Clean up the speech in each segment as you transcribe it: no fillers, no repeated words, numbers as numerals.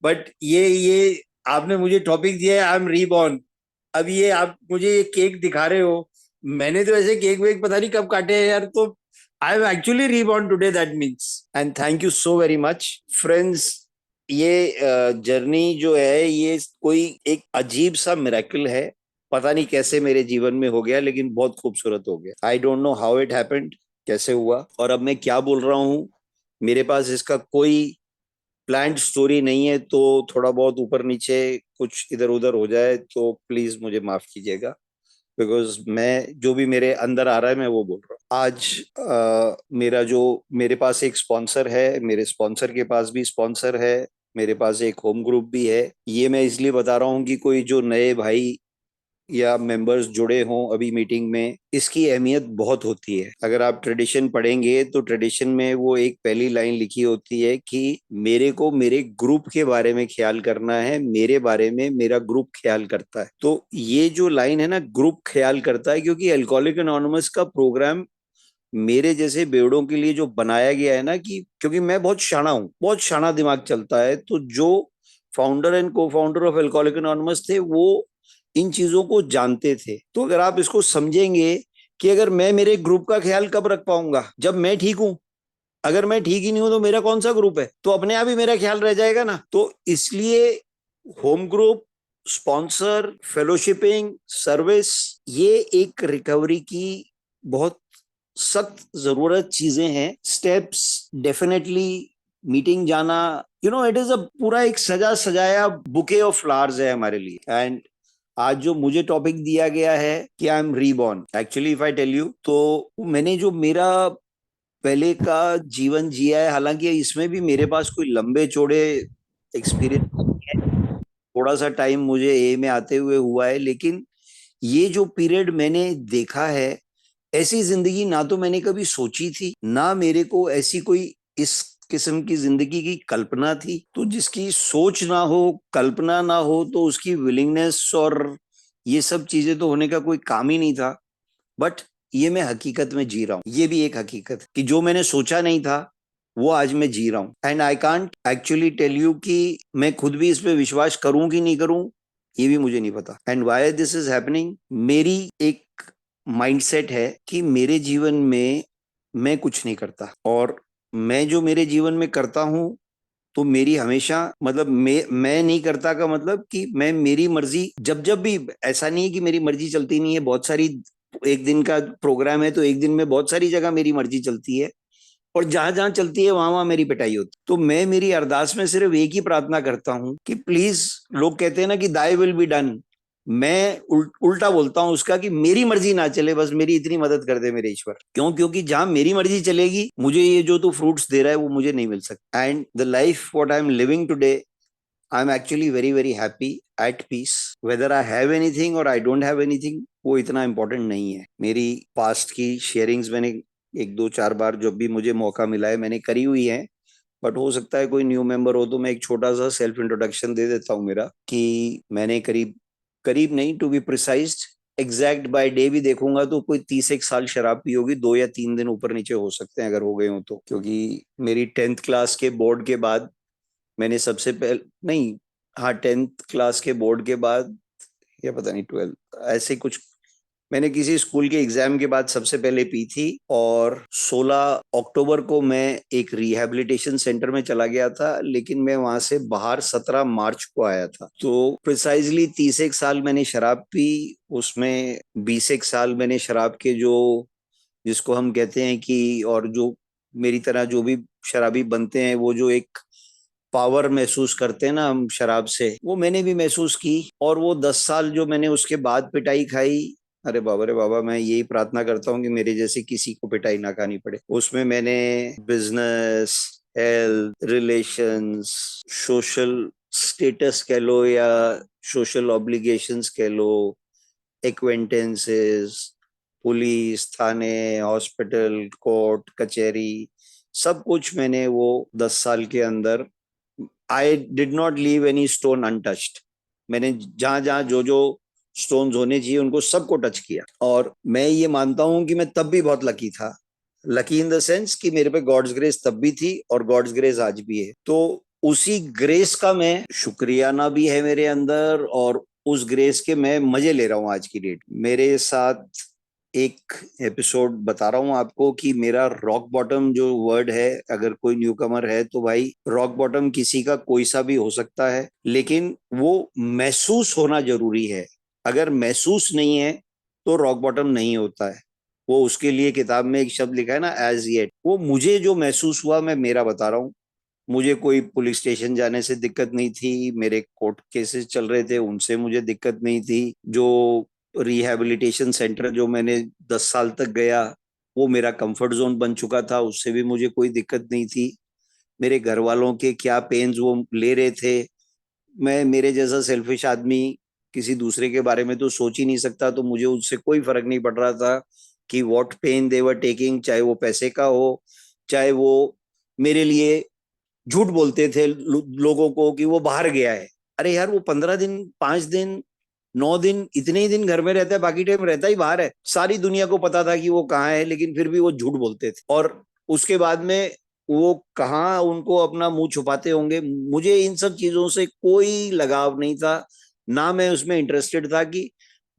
But ये आपने मुझे टॉपिक दिया है, आई एम रीबॉर्न। अब ये आप मुझे ये केक दिखा रहे हो, मैंने तो ऐसे केक वेक पता नहीं कब काटे हैं यार। तो आई am actually reborn today, that means. And thank you so very much friends. ये जर्नी जो है ये कोई एक अजीब सा मिरेकल है। पता नहीं कैसे मेरे जीवन में हो गया, लेकिन बहुत खूबसूरत हो गया। I don't know how it happened, कैसे हुआ और अब मैं क्या बोल रहा हूँ। मेरे पास इसका कोई प्लान्ड स्टोरी नहीं है, तो थोड़ा बहुत ऊपर नीचे कुछ इधर उधर हो जाए तो प्लीज मुझे माफ कीजिएगा। बिकॉज मैं जो भी मेरे अंदर आ रहा है मैं वो बोल रहा हूँ आज। मेरा जो मेरे पास एक स्पॉन्सर है, मेरे स्पॉन्सर के पास भी स्पॉन्सर है, मेरे पास एक होम ग्रुप भी है। ये मैं इसलिए बता रहा हूँ कि कोई जो नए भाई या मेंबर्स जुड़े हों अभी मीटिंग में, इसकी अहमियत बहुत होती है। अगर आप ट्रेडिशन पढ़ेंगे तो ट्रेडिशन में वो एक पहली लाइन लिखी होती है कि मेरे को मेरे ग्रुप के बारे में ख्याल करना है, मेरे बारे में मेरा ग्रुप ख्याल करता है। तो ये जो लाइन है ना, ग्रुप ख्याल करता है, क्योंकि अल्कोहलिक एनोनिमस का प्रोग्राम मेरे जैसे बेवड़ों के लिए जो बनाया गया है ना, कि क्योंकि मैं बहुत शाना हूँ, बहुत शाना दिमाग चलता है, तो जो फाउंडर एंड को फाउंडर ऑफ एल्कोहलिक एनोनिमस थे वो इन चीजों को जानते थे। तो अगर आप इसको समझेंगे कि अगर मैं मेरे ग्रुप का ख्याल कब रख पाऊंगा, जब मैं ठीक हूं। अगर मैं ठीक ही नहीं हूं तो मेरा कौन सा ग्रुप है, तो अपने आप ही मेरा ख्याल रह जाएगा ना। तो इसलिए होम ग्रुप, स्पॉन्सर, फेलोशिपिंग, सर्विस, ये एक रिकवरी की बहुत सख्त जरूरत चीजें हैं, स्टेप्स। डेफिनेटली मीटिंग जाना, इट इज अ पूरा एक सजा सजाया बुके ऑफ फ्लावर्स है हमारे लिए। एंड आज जो मुझे टॉपिक दिया गया है कि I am reborn, actually if I tell you, तो मैंने जो मेरा पहले का जीवन जिया है, हालांकि इसमें भी मेरे पास कोई लंबे चौड़े एक्सपीरियंस नहीं है। थोड़ा सा टाइम मुझे ए में आते हुए हुआ है, लेकिन ये जो पीरियड मैंने देखा है, ऐसी जिंदगी ना तो मैंने कभी सोची थी, ना मेरे को ऐसी कोई इस किस्म की जिंदगी की कल्पना थी। तो जिसकी सोच ना हो, कल्पना ना हो, तो उसकी विलिंगनेस और ये सब चीजें तो होने का कोई काम ही नहीं था। बट ये मैं हकीकत में जी रहा हूँ, ये भी एक हकीकत है कि जो मैंने सोचा नहीं था वो आज मैं जी रहा हूँ। And I can't actually tell you कि मैं खुद भी इस पे विश्वास करूं कि नहीं करूं, ये भी मुझे नहीं पता। And why this is happening, मेरी एक माइंडसेट है कि मेरे जीवन में मैं कुछ नहीं करता, और मैं जो मेरे जीवन में करता हूं तो मेरी हमेशा, मतलब मैं नहीं करता का मतलब कि मैं मेरी मर्जी जब जब भी, ऐसा नहीं है कि मेरी मर्जी चलती नहीं है, बहुत सारी। एक दिन का प्रोग्राम है तो एक दिन में बहुत सारी जगह मेरी मर्जी चलती है, और जहां जहां चलती है वहां वहां मेरी पिटाई होती। तो मैं मेरी अरदास में सिर्फ एक ही प्रार्थना करता हूं कि प्लीज, लोग कहते हैं ना कि दाई विल बी डन, मैं उल्टा बोलता हूं उसका कि मेरी मर्जी ना चले, बस मेरी इतनी मदद कर दे मेरे ईश्वर। क्यों? क्योंकि जहां मेरी मर्जी चलेगी, मुझे ये जो तू फ्रूट्स दे रहा है वो मुझे नहीं मिल सकता। And the life what I am living today, I am actually very very happy, at peace. Whether I have anything or I don't have anything, वो इतना इंपॉर्टेंट नहीं है। मेरी पास्ट की शेयरिंग्स मैंने एक दो चार बार जब भी मुझे मौका मिला है मैंने करी हुई है। बट हो सकता है कोई न्यू मेंबर हो तो मैं एक छोटा सा सेल्फ इंट्रोडक्शन दे देता हूँ मेरा, कि मैंने करीब करीब नहीं, to be precise, exact by day भी देखूंगा तो कोई 30 एक साल शराब पी होगी, 2 या 3 दिन ऊपर नीचे हो सकते हैं अगर हो गए हो तो। क्योंकि मेरी 10th क्लास के बोर्ड के बाद मैंने सबसे पहले, नहीं, हाँ, 10th क्लास के बोर्ड के बाद, या पता नहीं 12, ऐसे कुछ, मैंने किसी स्कूल के एग्जाम के बाद सबसे पहले पी थी। और 16 अक्टूबर को मैं एक रिहैबिलिटेशन सेंटर में चला गया था, लेकिन मैं वहां से बाहर 17 मार्च को आया था। तो प्रिसाइजली 30 एक साल मैंने शराब पी। उसमें 20 एक साल मैंने शराब के जो, जिसको हम कहते हैं कि, और जो मेरी तरह जो भी शराबी बनते हैं वो जो एक पावर महसूस करते हैं ना हम शराब से, वो मैंने भी महसूस की। और वो 10 साल जो मैंने उसके बाद पिटाई खाई, अरे बाबा रे बाबा, मैं यही प्रार्थना करता हूँ कि मेरे जैसे किसी को पिटाई ना खानी पड़े। उसमें मैंने business, health, relations, social status कह लो या सोशल ऑब्लिगेशंस कह लो, एक्वेंटेंसेस, पुलिस, थाने, हॉस्पिटल, कोर्ट कचहरी, सब कुछ मैंने वो 10 साल के अंदर, आई did not leave any stone untouched. मैंने जहां जहां जो जो स्टोन्स होने चाहिए उनको सबको टच किया। और मैं ये मानता हूं कि मैं तब भी बहुत लकी था। लकी इन द सेंस कि मेरे पे गॉड्स ग्रेस तब भी थी और गॉड्स ग्रेस आज भी है। तो उसी ग्रेस का मैं शुक्रियाना भी है मेरे अंदर, और उस ग्रेस के मैं मजे ले रहा हूँ आज की डेट। मेरे साथ एक एपिसोड बता रहा हूँ आपको कि मेरा रॉक बॉटम जो वर्ड है, अगर कोई न्यू कमर है तो भाई रॉक बॉटम किसी का कोई सा भी हो सकता है, लेकिन वो महसूस होना जरूरी है। अगर महसूस नहीं है तो रॉक बॉटम नहीं होता है। वो उसके लिए किताब में एक शब्द लिखा है ना, एज येट। वो मुझे जो महसूस हुआ मैं मेरा बता रहा हूँ। मुझे कोई पुलिस स्टेशन जाने से दिक्कत नहीं थी, मेरे कोर्ट केसेस चल रहे थे उनसे मुझे दिक्कत नहीं थी, जो रिहैबिलिटेशन सेंटर जो मैंने 10 साल तक गया वो मेरा कंफर्ट जोन बन चुका था, उससे भी मुझे कोई दिक्कत नहीं थी। मेरे घर वालों के क्या पेन्स वो ले रहे थे, मैं मेरे जैसा सेल्फिश आदमी किसी दूसरे के बारे में तो सोच ही नहीं सकता, तो मुझे उससे कोई फर्क नहीं पड़ रहा था कि what pain they were taking, चाहे वो पैसे का हो, चाहे वो मेरे लिए झूठ बोलते थे लोगों को कि वो बाहर गया है। अरे यार वो 15 दिन, 5 दिन, 9 दिन, इतने ही दिन घर में रहता है, बाकी टाइम रहता ही बाहर है। सारी दुनिया को पता था कि वो कहाँ है, लेकिन फिर भी वो झूठ बोलते थे। और उसके बाद में वो कहाँ उनको अपना मुंह छुपाते होंगे, मुझे इन सब चीजों से कोई लगाव नहीं था, ना मैं उसमें इंटरेस्टेड था। कि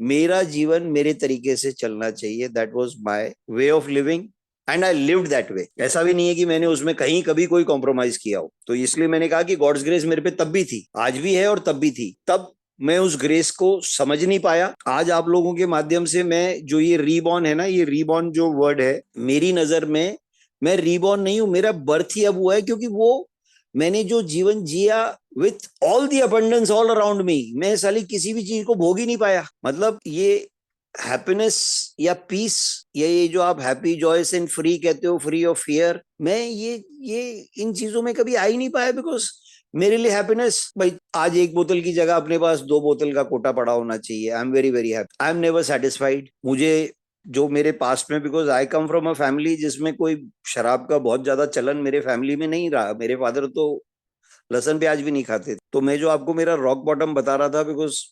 मेरा जीवन मेरे तरीके से चलना चाहिए, that was my way of living, and I lived that way. ऐसा भी नहीं है कि मैंने उसमें कहीं कभी कोई कॉम्प्रोमाइज किया हो। तो इसलिए मैंने कहा कि गॉड्स ग्रेस मेरे पे तब भी थी, आज भी है और तब भी थी। तब मैं उस ग्रेस को समझ नहीं पाया। आज आप लोगों के माध्यम से मैं जो ये रीबॉर्न है ना, ये रीबॉर्न जो वर्ड है मेरी नजर में, मैं रीबॉर्न नहीं हूं, मेरा बर्थ ही अब हुआ है। क्योंकि वो मैंने जो जीवन जिया with all the abundance all around me, मैं साली किसी भी चीज को भोग ही नहीं पाया। मतलब ये हैप्पीनेस या पीस, ये जो आप हैप्पी जॉयस एंड फ्री कहते हो, फ्री ऑफ फियर, मैं ये इन चीजों में कभी आ ही नहीं पाया। बिकॉज मेरे लिए हैप्पीनेस भाई आज एक बोतल की जगह अपने पास 2 बोतल का कोटा पड़ा होना चाहिए। I am very very happy, I am never satisfied. मुझे जो मेरे पास्ट में, because I come from a family जिसमें कोई शराब का बहुत ज्यादा चलन मेरे फैमिली में नहीं रहा। मेरे फादर तो लहसुन प्याज भी नहीं खाते। तो मैं जो आपको मेरा रॉक बॉटम बता रहा था, बिकॉज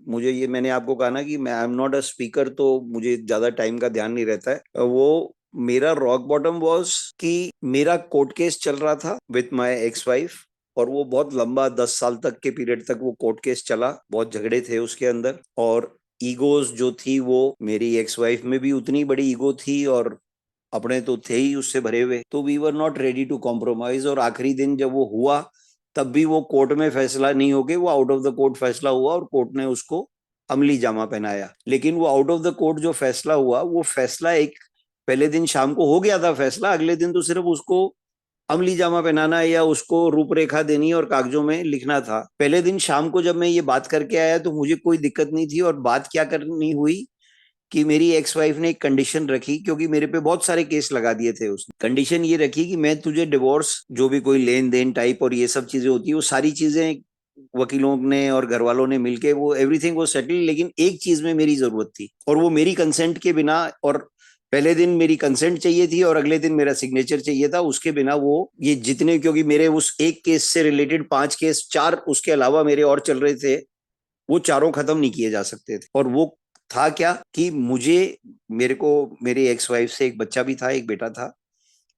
मुझे ये मैंने आपको कहा ना कि मैं आई एम नॉट अ स्पीकर, तो मुझे ज्यादा टाइम का ध्यान नहीं रहता है। वो मेरा रॉक बॉटम वॉज कि मेरा कोर्ट केस चल रहा था विथ माय एक्स वाइफ, और वो बहुत लंबा 10 साल तक के पीरियड तक वो कोर्ट केस चला। बहुत झगड़े थे उसके अंदर, और ईगोज जो थी वो मेरी एक्स वाइफ में भी उतनी बड़ी ईगो थी, और अपने तो थे ही उससे भरे हुए। तो we were not ready to compromise. और आखिरी दिन जब वो हुआ तब भी वो कोर्ट में फैसला नहीं होके वो आउट ऑफ द कोर्ट फैसला हुआ, और कोर्ट ने उसको अमली जामा पहनाया। लेकिन वो आउट ऑफ द कोर्ट जो फैसला हुआ, वो फैसला एक पहले दिन शाम को हो गया था फैसला, अगले दिन तो सिर्फ उसको अमली जामा पहनाना या उसको रूपरेखा देनी और कागजों में लिखना था। पहले दिन शाम को जब मैं ये बात करके आया तो मुझे कोई दिक्कत नहीं थी। और बात क्या करनी हुई कि मेरी एक्स वाइफ ने एक कंडीशन रखी, क्योंकि मेरे पे बहुत सारे केस लगा दिए थे। उसने कंडीशन ये रखी कि मैं तुझे डिवोर्स, जो भी कोई लेन देन टाइप और ये सब चीजें होती है, वो सारी चीजें वकीलों ने और घर वालों ने मिलके वो एवरीथिंग वो सेटल, लेकिन एक चीज में मेरी जरूरत थी, और वो मेरी कंसेंट के बिना। और पहले दिन मेरी कंसेंट चाहिए थी और अगले दिन मेरा सिग्नेचर चाहिए था। उसके बिना वो ये जितने, क्योंकि मेरे उस एक केस से रिलेटेड 5 केस, 4 उसके अलावा मेरे और चल रहे थे, वो चारों खत्म नहीं किए जा सकते थे। और वो था क्या कि मुझे, मेरे को मेरी एक्स वाइफ से एक बच्चा भी था, एक बेटा था,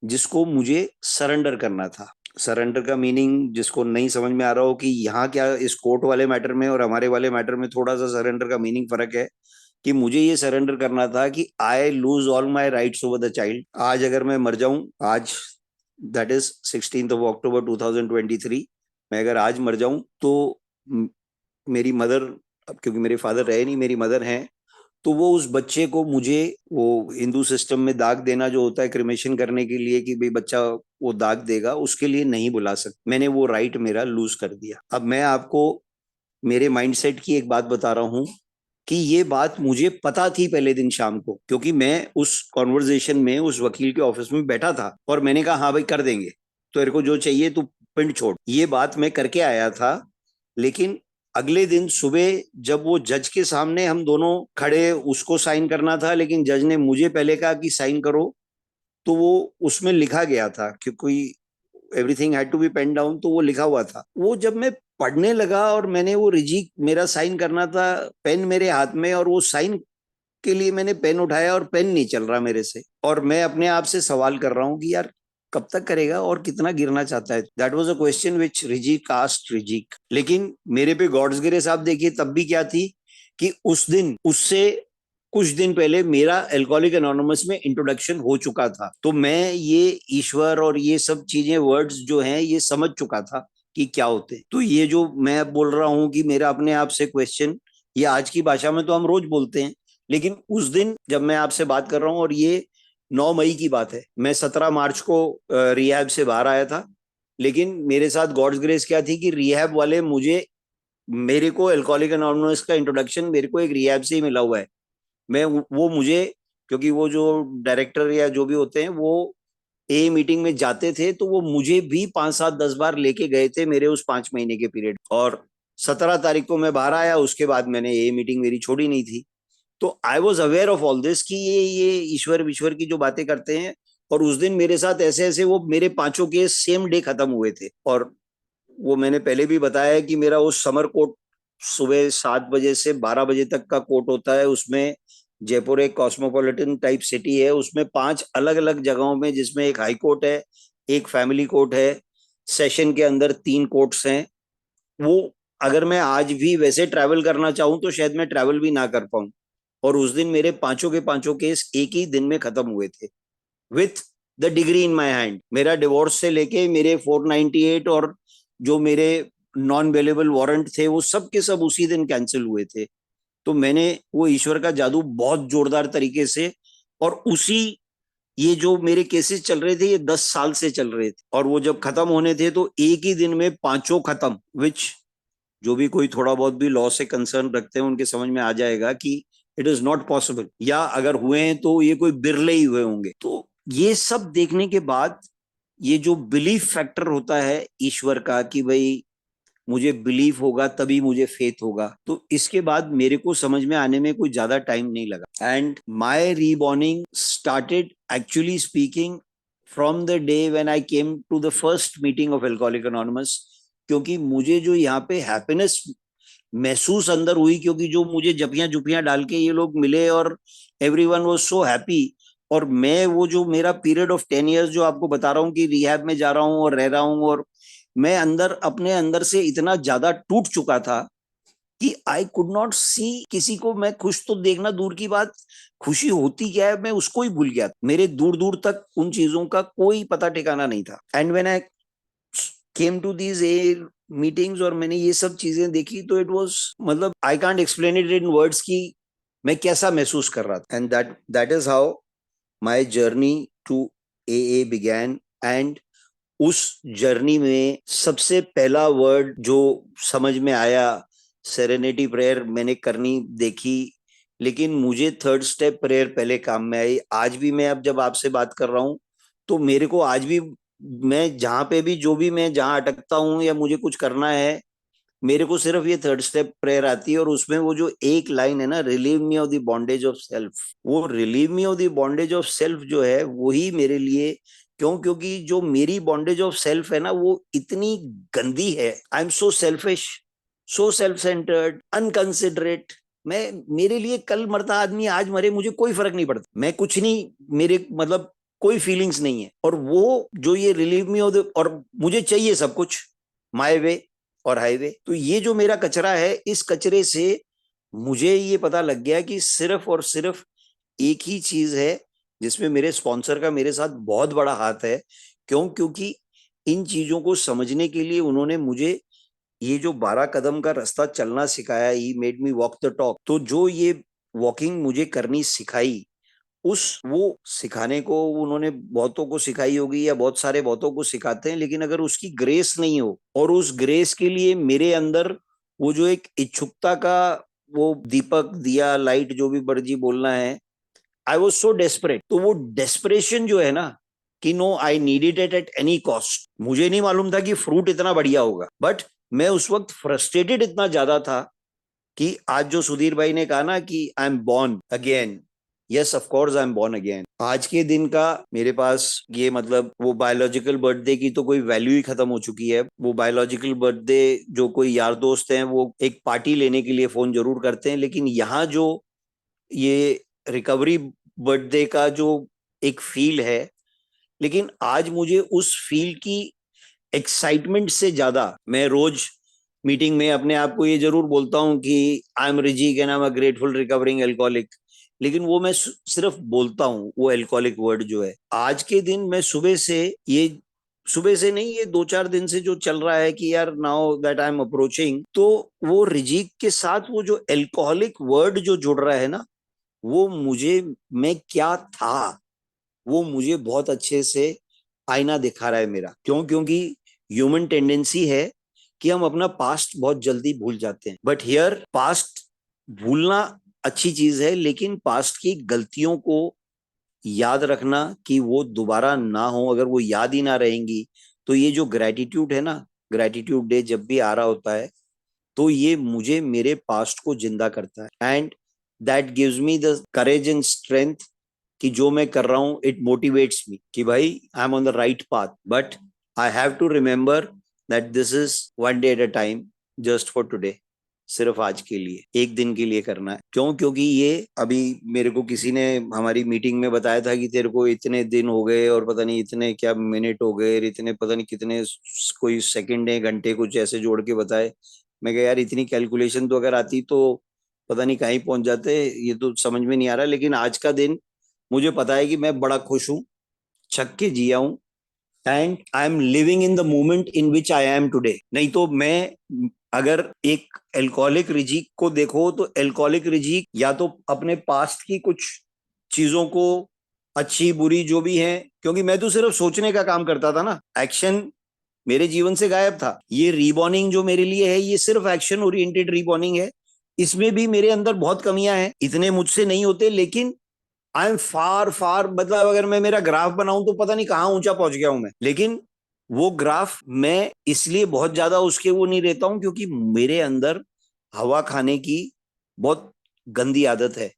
जिसको मुझे सरेंडर करना था। सरेंडर का मीनिंग जिसको नहीं समझ में आ रहा हो कि यहाँ क्या इस कोर्ट वाले मैटर में और हमारे वाले मैटर में थोड़ा सा सरेंडर का मीनिंग फर्क है, कि मुझे ये सरेंडर करना था कि I lose all my rights over the child. आज अगर मैं मर जाऊं, आज दैट इज 16 अक्टूबर 2023, मैं अगर आज मर जाऊं तो मेरी मदर, अब क्योंकि मेरे फादर रहे नहीं, मेरी मदर हैं, तो वो उस बच्चे को मुझे, वो हिंदू सिस्टम में दाग देना जो होता है क्रिमेशन करने के लिए कि भाई बच्चा वो दाग देगा, उसके लिए नहीं बुला सकते। मैंने वो राइट मेरा लूज कर दिया। अब मैं आपको मेरे माइंडसेट की एक बात बता रहा हूं कि ये बात मुझे पता थी पहले दिन शाम को, क्योंकि मैं उस कॉन्वर्जेशन में उस वकील के ऑफिस में बैठा था और मैंने कहा हाँ भाई कर देंगे, तो तेरे को जो चाहिए तू पिंड छोड़, ये बात मैं करके आया था। लेकिन अगले दिन सुबह जब वो जज के सामने हम दोनों खड़े, उसको साइन करना था लेकिन जज ने मुझे पहले कहा कि साइन करो, तो वो उसमें लिखा गया था क्योंकि everything had to be pen down, तो वो लिखा हुआ था। वो जब मैं पढ़ने लगा और मैंने वो रिजी, मेरा साइन करना था, पेन मेरे हाथ में, और वो साइन के लिए मैंने पेन उठाया और पेन नहीं चल रहा मेरे से, और मैं अपने आप से सवाल कर रहा हूँ कि यार कब तक करेगा और कितना गिरना चाहता है? That was a question which Rizik asked Rizik. लेकिन मेरे पे गॉड्स ग्रेस आप देखिए तब भी क्या थी कि उस दिन उससे कुछ दिन पहले मेरा अल्कोहलिक एनोनिमस में इंट्रोडक्शन हो चुका था, तो मैं ये ईश्वर और ये सब चीजें वर्ड्स जो हैं ये समझ चुका था कि क्या होते हैं। तो ये जो मैं बोल रहा हूँ कि मेरा अपने आप से क्वेश्चन, ये आज की भाषा में तो हम रोज बोलते हैं, लेकिन उस दिन जब मैं आपसे बात कर रहा हूँ, और ये 9 मई की बात है, मैं 17 मार्च को रिहैब से बाहर आया था। लेकिन मेरे साथ गॉड्स ग्रेस क्या थी कि रिहैब वाले मुझे, मेरे को अल्कोहलिक एनोनिमस का इंट्रोडक्शन मेरे को एक रिहैब से ही मिला हुआ है। मैं वो मुझे, क्योंकि वो जो डायरेक्टर या जो भी होते हैं वो ए मीटिंग में जाते थे, तो वो मुझे भी 5 7 10 बार लेके गए थे मेरे उस 5 महीने के पीरियड। और 17 तारीख को मैं बाहर आया, उसके बाद मैंने ए मीटिंग मेरी छोड़ी नहीं थी। तो I was aware of all this कि ये ईश्वर विश्वर की जो बातें करते हैं। और उस दिन मेरे साथ ऐसे ऐसे वो मेरे पांचों केस सेम डे खत्म हुए थे। और वो मैंने पहले भी बताया है कि मेरा वो समर कोर्ट सुबह 7 बजे से 12 बजे तक का कोर्ट होता है। उसमें जयपुर एक कॉस्मोपॉलिटन टाइप सिटी है, उसमें 5 अलग अलग जगहों में, जिसमें एक हाई कोर्ट है, एक फैमिली कोर्ट है, सेशन के अंदर 3 कोर्ट्स हैं। वो अगर मैं आज भी वैसे ट्रैवल करना चाहूं तो शायद मैं ट्रैवल भी ना कर पाऊं। और उस दिन मेरे पांचों के पांचों केस एक ही दिन में खत्म हुए थे, with the degree in my hand. मेरा डिवोर्स से लेके मेरे 498 और जो मेरे नॉन अवेलेबल वारंट थे वो सब के सब उसी दिन कैंसिल हुए थे। तो मैंने वो ईश्वर का जादू बहुत जोरदार तरीके से, और उसी, ये जो मेरे केसेस चल रहे थे ये 10 साल से चल रहे थे, और वो जब खत्म होने थे तो एक ही दिन में पांचों खत्म। विच जो भी कोई थोड़ा बहुत भी लॉ से कंसर्न रखते हैं उनके समझ में आ जाएगा कि इट इज नॉट पॉसिबल, या अगर हुए हैं तो ये कोई बिरले ही हुए होंगे। तो ये सब देखने के बाद ये जो बिलीफ फैक्टर होता है ईश्वर का कि भाई मुझे बिलीफ होगा तभी मुझे फेथ होगा, तो इसके बाद मेरे को समझ में आने में कोई ज्यादा टाइम नहीं लगा। And my reborning started actually speaking from the day when I came to the first meeting of Alcoholic Anonymous. क्योंकि मुझे जो यहाँ पे हैप्पीनेस महसूस अंदर हुई, क्योंकि जो मुझे जपियां जुपियां डाल के ये लोग मिले और एवरीवन वाज सो हैप्पी। और मैं वो जो मेरा पीरियड ऑफ 10 इयर्स जो आपको बता रहा हूँ कि रिहैब में जा रहा हूँ और रह रहा हूँ, और मैं अंदर अपने अंदर से इतना ज्यादा टूट चुका था कि आई कुड नॉट सी किसी को मैं खुश, तो देखना दूर की बात, खुशी होती क्या है मैं उसको ही भूल गया। मेरे दूर दूर तक उन चीजों का कोई पता ठिकाना नहीं था। And when I came to these a meetings और मैंने ये सब चीजें देखी, तो इट वाज, मतलब I can't explain it in words कि मैं कैसा महसूस कर रहा था। And that is how my journey to a began. एंड उस जर्नी में सबसे पहला वर्ड जो समझ में आया, सेरेनिटी प्रेयर मैंने करनी देखी, लेकिन मुझे थर्ड स्टेप प्रेयर पहले काम में आई। आज भी मैं अब जब आपसे बात कर रहा हूं तो मेरे को आज भी, मैं जहां पे भी, जो भी मैं जहां अटकता हूं या मुझे कुछ करना है, मेरे को सिर्फ ये थर्ड स्टेप प्रेयर आती है। और उसमें वो जो एक लाइन है ना, relieve me of the bondage of self, वो relieve me of the bondage of self जो है वही मेरे लिए, क्यों, क्योंकि जो मेरी बॉन्डेज ऑफ सेल्फ है ना वो इतनी गंदी है। I am so selfish, so self centered, unconsiderate. मैं, मेरे लिए कल मरता आदमी आज मरे मुझे कोई फर्क नहीं पड़ता, मैं कुछ नहीं, मेरे मतलब कोई फीलिंग्स नहीं है। और वो जो ये रिलीव मी ऑफ द, और मुझे चाहिए सब कुछ, माय वे और हाईवे। तो ये जो मेरा कचरा है, इस कचरे से मुझे ये पता लग गया कि सिर्फ और सिर्फ एक ही चीज है जिसमें मेरे स्पॉन्सर का मेरे साथ बहुत बड़ा हाथ है। क्यों, क्योंकि इन चीजों को समझने के लिए उन्होंने मुझे ये जो 12 कदम का रास्ता चलना सिखाया, he made me walk the talk. तो जो ये वॉकिंग मुझे करनी सिखाई, उस वो सिखाने को उन्होंने बहुतों को सिखाई होगी या बहुत सारे बहुतों को सिखाते हैं, लेकिन अगर उसकी ग्रेस नहीं हो, और उस ग्रेस के लिए मेरे अंदर वो जो एक इच्छुकता का वो दीपक दिया लाइट जो भी मर्जी बोलना है, आई वॉज सो डेस्परेट। तो वो डेस्परेशन जो है ना कि no, I needed it at any cost. मुझे नहीं मालूम था कि फ्रूट इतना बढ़िया होगा, बट मैं उस वक्त फ्रस्ट्रेटेड इतना ज्यादा था कि आज जो सुधीर भाई ने कहा ना कि I am born again, yes of course I am born again. आज के दिन का मेरे पास ये, मतलब वो बायोलॉजिकल बर्थडे की तो कोई वैल्यू ही खत्म हो चुकी है। वो बायोलॉजिकल बर्थडे जो कोई यार दोस्त हैं वो एक पार्टी लेने के लिए फोन जरूर करते हैं, लेकिन यहाँ जो ये रिकवरी बर्थडे का जो एक फील है, लेकिन आज मुझे उस फील की एक्साइटमेंट से ज्यादा, मैं रोज मीटिंग में अपने आप को ये जरूर बोलता हूँ कि I am Rizik and I am a grateful recovering alcoholic, लेकिन वो मैं सिर्फ बोलता हूँ, वो एल्कोहलिक वर्ड जो है। आज के दिन मैं सुबह से, ये सुबह से नहीं, ये 2-4 दिन से जो चल रहा है कि यार now that I am approaching, तो वो रिजीक के साथ वो जो एल्कोहलिक वर्ड जो जुड़ रहा है ना, वो मुझे, मैं क्या था, वो मुझे बहुत अच्छे से आईना दिखा रहा है मेरा। क्यों? क्योंकि ह्यूमन टेंडेंसी है कि हम अपना पास्ट बहुत जल्दी भूल जाते हैं, बट हियर पास्ट भूलना अच्छी चीज है, लेकिन पास्ट की गलतियों को याद रखना कि वो दोबारा ना हो, अगर वो याद ही ना रहेंगी, तो ये जो ग्रेटिट्यूड है ना, ग्रेटिट्यूड डे जब भी आ रहा होता है, तो ये मुझे मेरे पास्ट को जिंदा करता है, and that gives me the courage and strength कि जो मैं कर रहा हूं इट मोटिवेट्स मी कि भाई I am on the right path, but I have to remember that this is one day at a time, just for today, सिर्फ आज के लिए, एक दिन के लिए करना है। क्यों? क्योंकि ये अभी मेरे को किसी ने हमारी मीटिंग में बताया था कि तेरे को इतने दिन हो गए और पता नहीं इतने क्या मिनट हो गए, इतने पता नहीं कितने कोई सेकंड है, घंटे, कुछ ऐसे जोड़ के बताए। मैं कहा यार इतनी कैलकुलेशन तो अगर आती तो पता नहीं कहीं पहुंच जाते, ये तो समझ में नहीं आ रहा। लेकिन आज का दिन मुझे पता है कि मैं बड़ा खुश हूं, छक के जिया हूं, and I am living in the moment in which I am today. नहीं तो मैं, अगर एक एल्कोहलिक रिजीक को देखो तो एल्कोहलिक रिजीक या तो अपने पास्ट की कुछ चीजों को, अच्छी बुरी जो भी है, क्योंकि मैं तो सिर्फ सोचने का काम करता था ना, एक्शन मेरे जीवन से गायब था। ये रीबॉर्निंग जो मेरे लिए है, ये सिर्फ एक्शन ओरिएंटेड रीबॉर्निंग है। इसमें भी मेरे अंदर बहुत कमियां हैं, इतने मुझसे नहीं होते, लेकिन आई एम फार फार, मतलब अगर मैं मेरा ग्राफ बनाऊं तो पता नहीं कहाँ ऊंचा पहुंच गया हूं मैं। लेकिन वो ग्राफ मैं इसलिए बहुत ज्यादा उसके वो नहीं रहता हूं, क्योंकि मेरे अंदर हवा खाने की बहुत गंदी आदत है।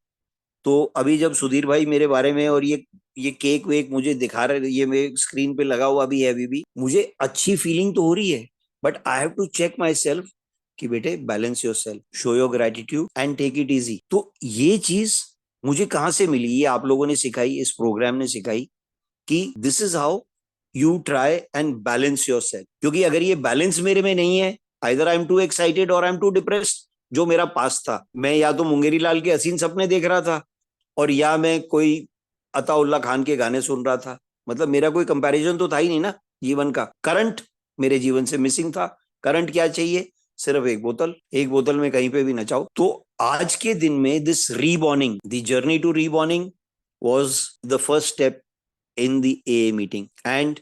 तो अभी जब सुधीर भाई मेरे बारे में और ये केक वेक मुझे दिखा रहे, ये मेरे स्क्रीन पे लगा हुआ भी है, अभी भी मुझे अच्छी फीलिंग तो हो रही है, but I have to check myself कि बेटे balance yourself, show your gratitude and take it easy. तो ये चीज मुझे कहाँ से मिली? ये आप लोगों ने सिखाई, इस प्रोग्राम ने सिखाई कि this is how you try and balance your self. क्योंकि अगर ये बैलेंस मेरे में नहीं है, either I am to excited और आई एम टू डिप्रेस्ड। जो मेरा पास था, मैं या तो मुंगेरी लाल के हसीन सपने देख रहा था, और या मैं कोई अताउल्ला खान के गाने सुन रहा था। मतलब मेरा कोई कंपैरिजन तो था ही नहीं ना जीवन का। करंट मेरे जीवन से मिसिंग था। करंट क्या चाहिए? सिर्फ एक बोतल, एक बोतल में कहीं पे भी नचाओ। तो आज के दिन में this reborning, the journey to reborning was the first step in the A meeting, and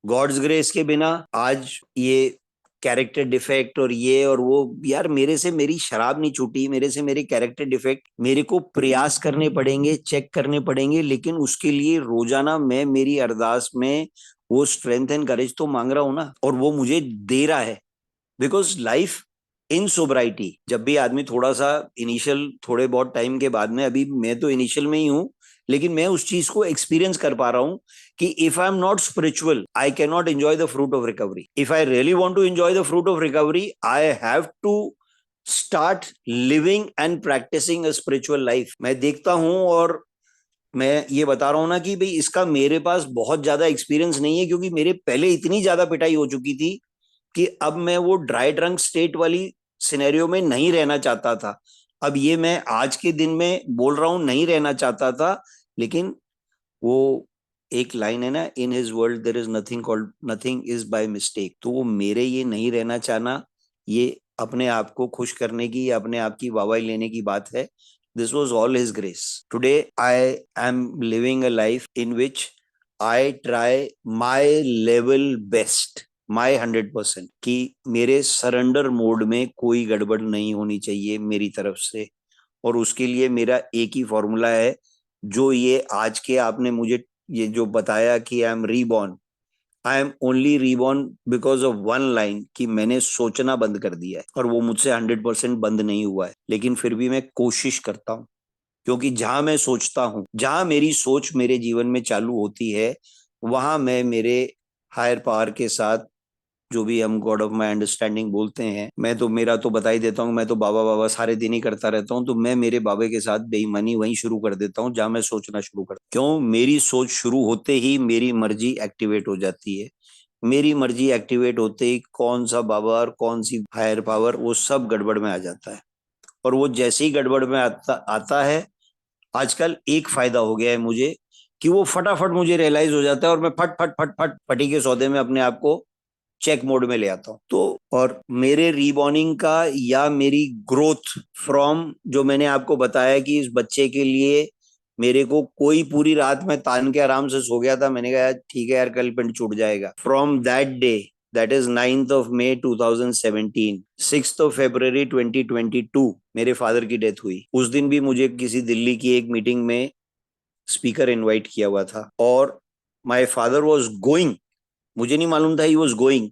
God's grace के बिना आज ये कैरेक्टर डिफेक्ट और ये और वो, यार मेरे से मेरी शराब नहीं छूटी, मेरे से मेरे कैरेक्टर डिफेक्ट मेरे को प्रयास करने पड़ेंगे, चेक करने पड़ेंगे, लेकिन उसके लिए रोजाना मैं मेरी अरदास में वो स्ट्रेंथ एंड करेज तो मांग रहा हूं ना, और वो मुझे दे रहा है। बिकॉज लाइफ इन सोब्राइटी, जब भी आदमी थोड़ा सा इनिशियल, थोड़े बहुत टाइम के बाद में, अभी मैं तो इनिशियल में ही हूं, लेकिन मैं उस चीज को एक्सपीरियंस कर पा रहा हूं कि if I am not spiritual I can not enjoy the fruit of recovery. If I really want to enjoy the fruit of recovery I have to start living and practising a spiritual life. मैं देखता हूं, और मैं ये बता रहा हूं ना कि भाई इसका मेरे पास बहुत ज्यादा एक्सपीरियंस नहीं है, क्योंकि मेरे पहले इतनी ज्यादा पिटाई हो चुकी थी कि अब मैं वो ड्राई ड्रंक स्टेट वाली सिनेरियो में नहीं रहना चाहता था। अब ये मैं आज के दिन में बोल रहा हूं, नहीं रहना चाहता था, लेकिन वो एक लाइन है ना, in his world there is nothing called, nothing is by mistake. तो वो मेरे ये नहीं रहना चाहना, ये अपने आप को खुश करने की या अपने आप की वाहवाही लेने की बात है। This was all his grace. Today I am living a life in which I try my level best, my 100%, कि मेरे सरेंडर मोड में कोई गड़बड़ नहीं होनी चाहिए मेरी तरफ से। और उसके लिए मेरा एक ही फॉर्मूला है, जो ये आज के आपने मुझे ये जो बताया कि I am reborn, I am only reborn because of one line, कि मैंने सोचना बंद कर दिया है, और वो मुझसे 100% बंद नहीं हुआ है, लेकिन फिर भी मैं कोशिश करता हूँ। क्योंकि जहां मैं सोचता हूं, जहां मेरी सोच मेरे जीवन में चालू होती है, वहां मैं मेरे हायर पावर के साथ जो भी हम गॉड ऑफ माई अंडरस्टैंडिंग बोलते हैं, मैं तो मेरा तो बता ही देता हूँ, मैं तो बाबा बाबा सारे दिन ही करता रहता हूँ। तो मैं मेरे बाबे के साथ बेईमानी वहीं शुरू कर देता हूँ जहां मैं सोचना शुरू करता हूँ। क्यों? मेरी सोच शुरू होते ही मेरी मर्जी एक्टिवेट हो जाती है। मेरी मर्जी एक्टिवेट होते ही कौन सा बाबा और कौन सी हायर पावर, वो सब गड़बड़ में आ जाता है। और वो जैसे ही गड़बड़ में आता है, आजकल एक फायदा हो गया है मुझे कि वो फटाफट मुझे रियलाइज हो जाता है और मैं फट फट फट फट फटी के सौदे में अपने आप को चेक मोड में ले आता हूँ। तो और मेरे रीबॉर्निंग का या मेरी ग्रोथ फ्रॉम, जो मैंने आपको बताया कि इस बच्चे के लिए मेरे को कोई पूरी रात में तान के आराम से सो गया था, मैंने कहा यार ठीक है यार कल पिंड छूट जाएगा। From that day, that is 9th of May 2017, 6th of February 2022 मेरे फादर की डेथ हुई। उस दिन भी मुझे किसी दिल्ली की एक मीटिंग में स्पीकर इनवाइट किया हुआ था और माय फादर वाज गोइंग, मुझे नहीं मालूम था ही वाज गोइंग।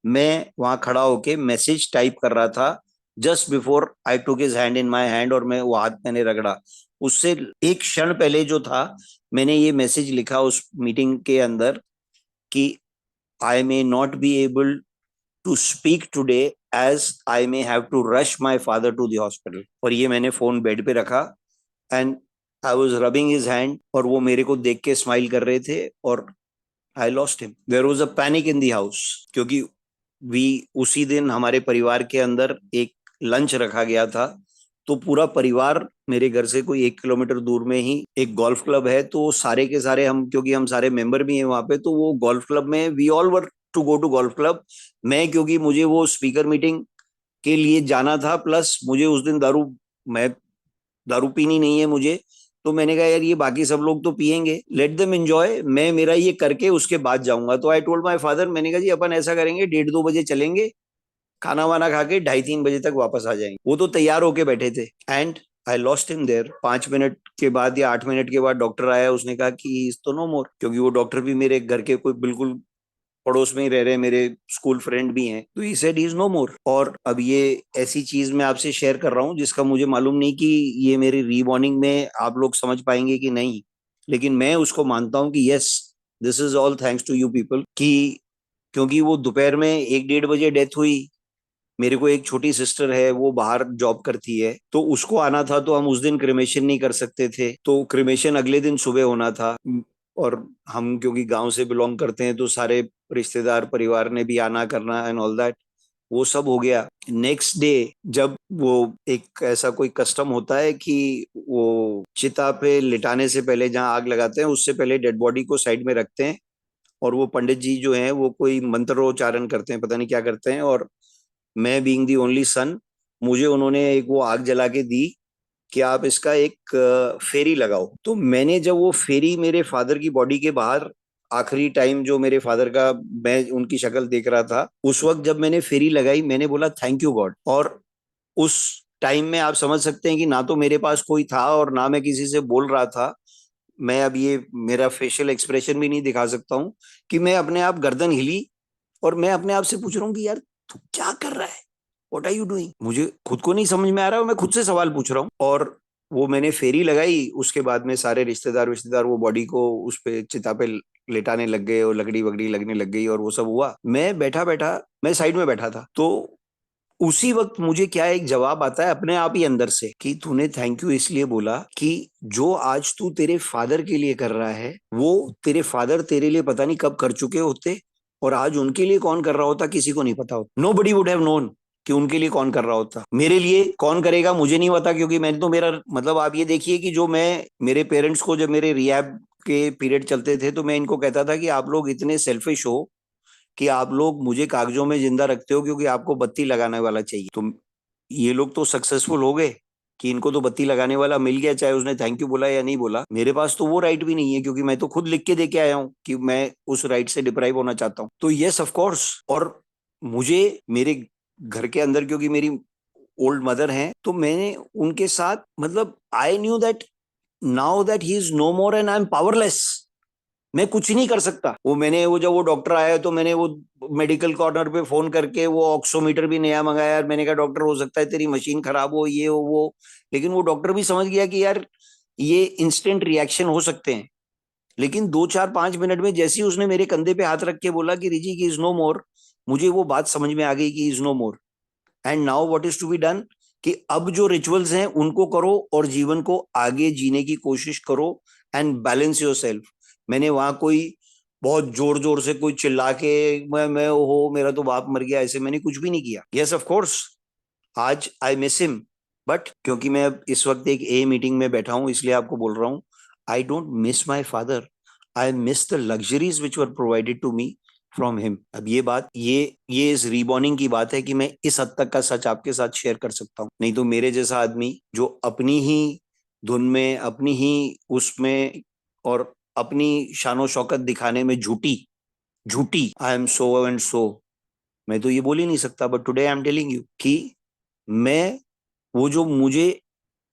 मैं वहां खड़ा होके मैसेज टाइप कर रहा था just before I took his hand in my hand, और मैं वो हाथ मैंने रगड़ा। उससे एक क्षण पहले जो था, मैंने ये मैसेज लिखा उस मीटिंग के अंदर कि I may not be able to speak today as I may have to rush my father to the hospital. और ये मैंने फोन बेड पे रखा and I was rubbing his hand, और वो मेरे को देख के स्माइल कर रहे थे और I lost him. There was a panic in the house, क्योंकि वी उसी दिन हमारे परिवार के अंदर एक लंच रखा गया था। तो पूरा परिवार, मेरे घर से कोई 1 किलोमीटर दूर में ही एक गोल्फ क्लब है, तो सारे के सारे हम, क्योंकि हम सारे मेंबर भी हैं वहां पे, तो वो गोल्फ क्लब में we all were to go to golf club. मैं, क्योंकि मुझे वो स्पीकर मीटिंग के लिए जाना था, प्लस मुझे उस दिन मैं दारू पीनी नहीं है मुझे, तो मैंने कहा यार ये बाकी सब लोग तो पियेंगे, लेट देम एंजॉय, मैं मेरा ये करके उसके बाद जाऊंगा। तो आई टोल्ड माय फादर, मैंने कहा जी अपन ऐसा करेंगे 1:30-2 बजे चलेंगे, खाना वाना खा के 2:30-3 बजे तक वापस आ जाएंगे। वो तो तैयार होके बैठे थे and I lost him there. 5 minute के बाद या 8 मिनट के बाद डॉक्टर आया, उसने कहा कि इज तो नो मोर, क्योंकि वो डॉक्टर भी मेरे घर के कोई बिल्कुल पड़ोस में ही रह रहे, मेरे स्कूल फ्रेंड भी हैं। तो he said he is no more. और अब ये ऐसी चीज मैं आपसे शेयर कर रहा हूँ जिसका मुझे मालूम नहीं कि ये मेरी रीबॉर्निंग में आप लोग समझ पाएंगे कि नहीं, लेकिन मैं उसको मानता हूँ कि yes, this is all thanks to you people. कि क्योंकि वो दोपहर में 1-1:30 बजे डेथ हुई। मेरे को एक छोटी सिस्टर है, वो बाहर जॉब करती है, तो उसको आना था, तो हम उस दिन क्रिमेशन नहीं कर सकते थे, तो क्रिमेशन अगले दिन सुबह होना था। और हम क्योंकि गांव से बिलोंग करते हैं, तो सारे रिश्तेदार परिवार ने भी आना करना एंड ऑल दैट, वो सब हो गया। नेक्स्ट डे, जब वो एक ऐसा कोई कस्टम होता है कि वो चिता पे लिटाने से पहले, जहाँ आग लगाते हैं उससे पहले डेड बॉडी को साइड में रखते हैं, और वो पंडित जी जो हैं वो कोई मंत्रोच्चारण करते हैं, पता नहीं क्या करते हैं। और मैं बीइंग दी ओनली सन, मुझे उन्होंने एक वो आग जला के दी कि आप इसका एक फेरी लगाओ। तो मैंने जब वो फेरी मेरे फादर की बॉडी के बाहर, आखिरी टाइम जो मेरे फादर का मैं उनकी शक्ल देख रहा था, उस वक्त जब मैंने फेरी लगाई, मैंने बोला थैंक यू गॉड। और उस टाइम में आप समझ सकते हैं कि ना तो मेरे पास कोई था और ना मैं किसी से बोल रहा था। मैं अब ये मेरा फेशियल एक्सप्रेशन भी नहीं दिखा सकता हूँ कि मैं अपने आप गर्दन हिली और मैं अपने आप से पूछ रहा हूँ कि यार तू क्या कर रहा है, व्हाट आर यू डूइंग। मुझे खुद को नहीं समझ में आ रहा है, मैं खुद से सवाल पूछ रहा हूँ। और वो मैंने फेरी लगाई, उसके बाद में सारे रिश्तेदार विश्तेदार वो बॉडी को उस पे चिता पे लेटाने लग गए और लकड़ी वगड़ी लगने लग गई और वो सब हुआ। मैं बैठा बैठा, मैं साइड में बैठा था, तो उसी वक्त मुझे क्या एक जवाब आता है अपने आप ही अंदर से कि तूने थैंक यू इसलिए बोला कि जो आज तू तेरे फादर के लिए कर रहा है, वो तेरे फादर तेरे लिए पता नहीं कब कर चुके होते, और आज उनके लिए कौन कर रहा होता किसी को नहीं पता होता। Nobody would have known कि उनके लिए कौन कर रहा होता। मेरे लिए कौन करेगा मुझे नहीं पता, क्योंकि मैंने तो मेरा मतलब, आप ये देखिए कि जो मैं मेरे पेरेंट्स को, जब मेरे रिहैब के पीरियड चलते थे, तो मैं इनको कहता था कि आप लोग इतने सेल्फिश हो कि आप लोग मुझे कागजों में जिंदा रखते हो क्योंकि आपको बत्ती लगाने वाला चाहिए। तो ये लोग तो सक्सेसफुल हो गए कि इनको तो बत्ती लगाने वाला मिल गया, चाहे उसने थैंक यू बोला या नहीं बोला। मेरे पास तो वो राइट भी नहीं है, क्योंकि मैं तो खुद लिख के दे के आया हूं कि मैं उस राइट से डिप्राइव होना चाहता हूं। तो यस ऑफ कोर्स। और मुझे मेरे घर के अंदर, क्योंकि मेरी ओल्ड मदर हैं, तो मैंने उनके साथ मतलब I knew that now that he is no more and I am powerless. मैं कुछ नहीं कर सकता। वो मैंने वो जब वो डॉक्टर आया, तो मैंने वो मेडिकल कॉर्नर पे फोन करके वो ऑक्सीमीटर भी नया मंगाया। मैंने कहा डॉक्टर हो सकता है तेरी मशीन खराब हो, ये हो वो, लेकिन वो डॉक्टर भी समझ गया कि यार ये इंस्टेंट रिएक्शन हो सकते हैं। लेकिन 2-4-5 मिनट में जैसे ही उसने मेरे कंधे पे हाथ रख के बोला कि रिजी की इज नो मोर, मुझे वो बात समझ में आ गई कि is no more. And now what is to be done, कि अब जो रिचुअल्स हैं उनको करो और जीवन को आगे जीने की कोशिश करो एंड बैलेंस योर सेल्फ। मैंने वहां कोई बहुत जोर जोर से कोई चिल्ला के मैं हो मेरा तो बाप मर गया, ऐसे मैंने कुछ भी नहीं किया। यस ऑफ कोर्स आज आई मिस हिम, बट क्योंकि मैं अब इस वक्त एक ए मीटिंग में बैठा हूं इसलिए आपको बोल रहा हूं, I don't miss my father, I miss the luxuries which were provided to me from him. अब ये बात ये इस रीबॉर्निंग की बात है कि मैं इस हद तक का सच आपके साथ शेयर कर सकता हूँ। नहीं तो मेरे जैसा आदमी जो अपनी ही धुन में अपनी ही उसमें और अपनी शानो शौकत दिखाने में झूठी झूठी आई एम सो एंड सो, मैं तो ये बोल ही नहीं सकता। But today I am telling you कि मैं वो जो मुझे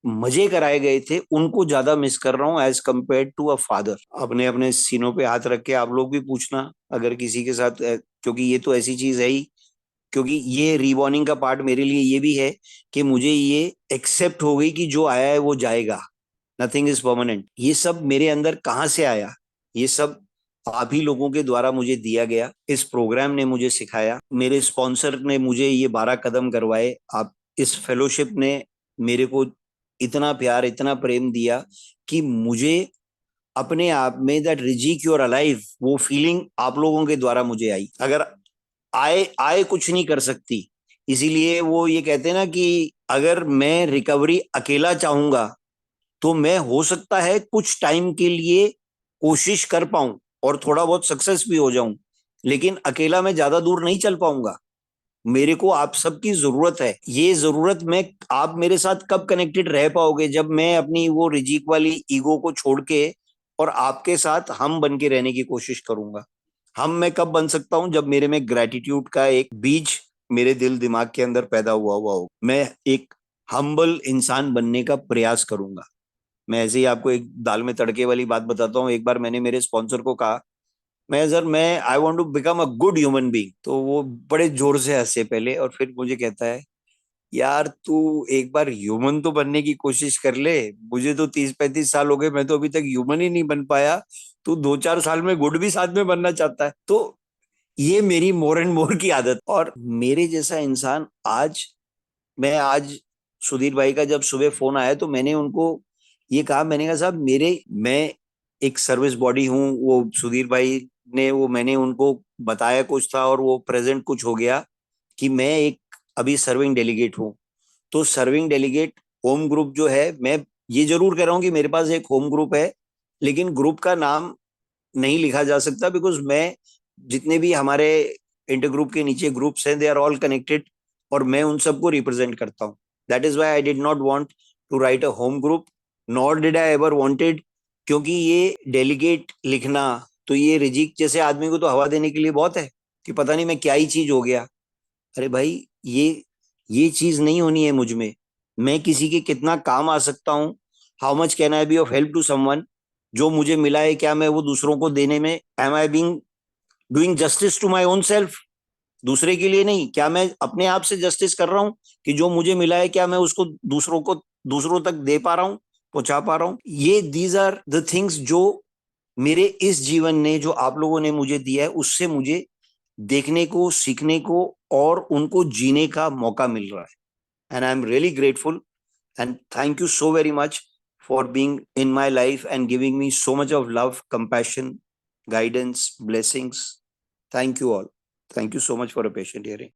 मजे कराए गए थे उनको ज्यादा मिस कर रहा हूं as compare to a father. अपने अपने सीनों पे हाथ रख के आप लोग भी पूछना अगर किसी के साथ क्योंकि ये तो ऐसी चीज है ही, क्योंकि ये रीबॉर्निंग का पार्ट मेरे लिए ये भी है कि मुझे ये एक्सेप्ट हो गई कि जो आया है वो जाएगा, नथिंग इज परमानेंट। ये सब मेरे अंदर कहाँ से आया, ये सब आप ही लोगों के द्वारा मुझे दिया गया, इस प्रोग्राम ने मुझे सिखाया, मेरे स्पॉन्सर ने मुझे ये 12 कदम करवाए, आप इस फेलोशिप ने मेरे को इतना प्यार इतना प्रेम दिया कि मुझे अपने आप में दैट रिजी क्योर अलाइव वो फीलिंग आप लोगों के द्वारा मुझे आई। अगर आए आए कुछ नहीं कर सकती, इसीलिए वो ये कहते हैं ना कि अगर मैं रिकवरी अकेला चाहूंगा तो मैं हो सकता है कुछ टाइम के लिए कोशिश कर पाऊं और थोड़ा बहुत सक्सेस भी हो जाऊं, लेकिन अकेला मैं ज्यादा दूर नहीं चल पाऊंगा। मेरे को आप सबकी जरूरत है। ये जरूरत मैं आप मेरे साथ कब कनेक्टेड रह पाओगे, जब मैं अपनी वो रिजीक वाली ईगो को छोड़ के और आपके साथ हम बन के रहने की कोशिश करूंगा। हम मैं कब बन सकता हूं, जब मेरे में ग्रेटिट्यूड का एक बीज मेरे दिल दिमाग के अंदर पैदा हुआ हो, मैं एक हम्बल इंसान बनने का प्रयास करूंगा। मैं ऐसे ही आपको एक दाल में तड़के वाली बात बताता हूँ। एक बार मैंने मेरे स्पॉन्सर को कहा मैं I want to become a good human being, तो वो बड़े जोर से हंसे पहले और फिर मुझे कहता है यार तू एक बार ह्यूमन तो बनने की कोशिश कर ले, मुझे तो 30-35 साल हो गए, मैं तो अभी तक ह्यूमन ही नहीं बन पाया, तू 2-4 साल में गुड भी साथ में बनना चाहता है। तो ये मेरी मोर एंड मोर की आदत। और मेरे जैसा इंसान आज सुधीर भाई का जब सुबह फोन आया तो मैंने उनको ये कहा, मैंने कहा साहब मैं एक सर्विस बॉडी हूँ, वो सुधीर भाई ने वो मैंने उनको बताया कुछ था और वो प्रेजेंट कुछ हो गया कि मैं एक अभी सर्विंग डेलीगेट हूँ। तो सर्विंग डेलीगेट होम ग्रुप जो है, मैं ये जरूर कह रहा हूँ कि मेरे पास एक होम ग्रुप है, लेकिन ग्रुप का नाम नहीं लिखा जा सकता बिकॉज मैं जितने भी हमारे इंटर ग्रुप के नीचे ग्रुप्स हैं दे आर ऑल कनेक्टेड और मैं उन सबको रिप्रेजेंट करता हूँ। That is why I did not want to write a home group, nor did I ever wanted, क्योंकि ये डेलीगेट लिखना तो ये रिजिक जैसे आदमी को तो हवा देने के लिए बहुत है कि पता नहीं मैं क्या ही चीज हो गया। अरे भाई ये चीज नहीं होनी है मुझ में। मैं किसी के कितना काम आ सकता हूँ, how much can I be of help to someone, जो मुझे मिला है क्या मैं वो दूसरों को देने में am I being doing justice to my own self, दूसरे के लिए नहीं, क्या मैं अपने आप से जस्टिस कर रहा हूँ कि जो मुझे मिला है क्या मैं उसको दूसरों तक दे पा रहा हूँ, पहुंचा पा रहा हूँ। ये दीज आर द थिंग्स जो मेरे इस जीवन ने जो आप लोगों ने मुझे दिया है उससे मुझे देखने को सीखने को और उनको जीने का मौका मिल रहा है। And I am really grateful and thank you so very much for being in my life and giving me so much of love, compassion, guidance, blessings. Thank you all. Thank you so much for a patient hearing.